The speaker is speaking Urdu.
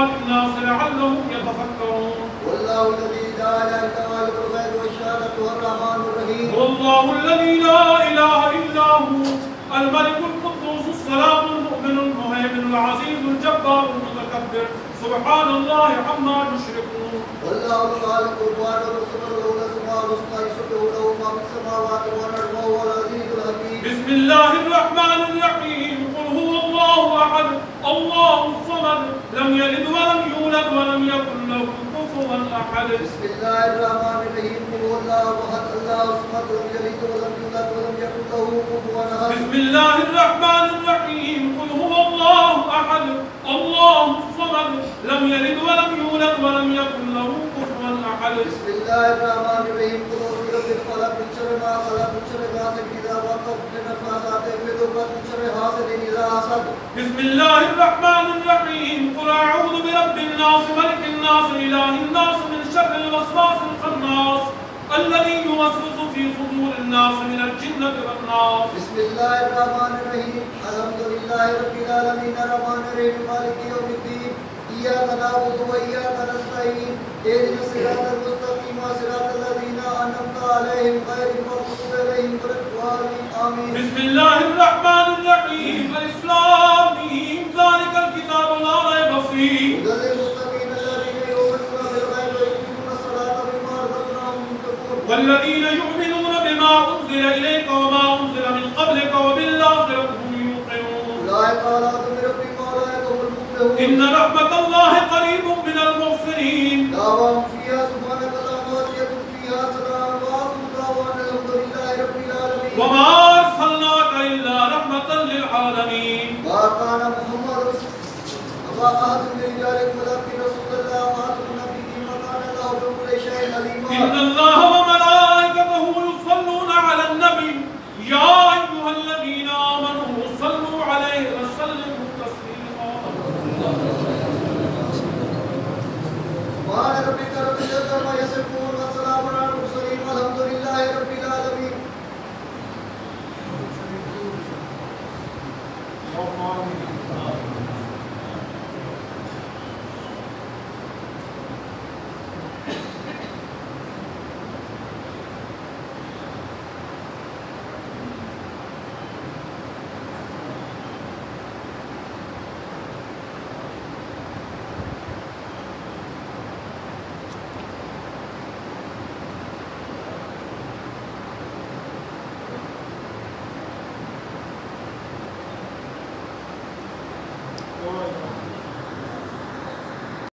لأكبر الناس لعلهم يتفكرون. والله الذي لا إله إلا هو عالم الغيب والشهادة هو الرحمن الرحيم. والله الذي لا إله إلا هو الملك القدوس السلام المؤمن المهيمن العزيز الجبار المتكبر سبحان الله عما يشركون. والله الخالق البارئ الصمد له الأسماء الحسنى يسبح له ما في السماوات والأرض وهو العزيز الحكيم. بسم الله الرحمن الرحيم. قل هو الله أحد الله الصمد لم يلد ولم يولد ولم يكن له كفوا أحد. بسم الله الرحمن الرحيم. قل هو الله أحد الله الصمد لم يلد ولم يولد ولم يكن له كفوا أحد. بسم الله الرحمن الرحيم. قل هو الله أحد الله الصمد لم يلد ولم يولد ولم يكن له كفوا أحد. بسم الله الرحمن الرحيم. قل أعوذ برب الفلق من شر ما خلق من شر غاسق إذا وقب من النفاثات في العقد من شر حاسد إذا حسد. بسم الله الرحمن الرحيم. قل أعوذ برب الناس ملك الناس إله الناس من شر الوسواس الخناس الذي يوسوس في صدور الناس من الجنة والناس. بسم الله الرحمن الرحيم. الحمد لله رب العالمين الرحمن الرحيم مالك يوم الدين إياك نعبد وإياك نستعين اهدنا الصراط المستقيم صراط الذين أنعمت عليهم غير المغضوب عليهم ولا الضالين آمين. بسم الله الرحمن الرحيم. ألف لام ميم ذلك الكتاب لا ريب فيه هدى للمتقين الذين يؤمنون بالغيب ويقيمون الصلاة ومما رزقناهم ينفقون. والذين يؤمنون بما أنزل إليك وما أنزل من قبلك وبالآخرة هم يوقنون. أولئك على هدى من ربهم وأولئك هم المفلحون. إن رحمة الله قريب من المحسنين. دعواهم فيها سبحانك اللهم وتحيتهم فيها سلام وآخر دعوانا الحمد لله رب العالمين. وما أرسلناك إلا رحمة للعالمين. ما كان محمد أبا أحد من رجالكم ولكن رسول الله وخاتم النبيين وكان الله بكل شيء عليما. إن الله وملائكته يصلون على النبي يا أيها الذين آمنوا صلوا عليه وسلموا تسليما. سبحان ربك رب العزة عما يصفون والسلام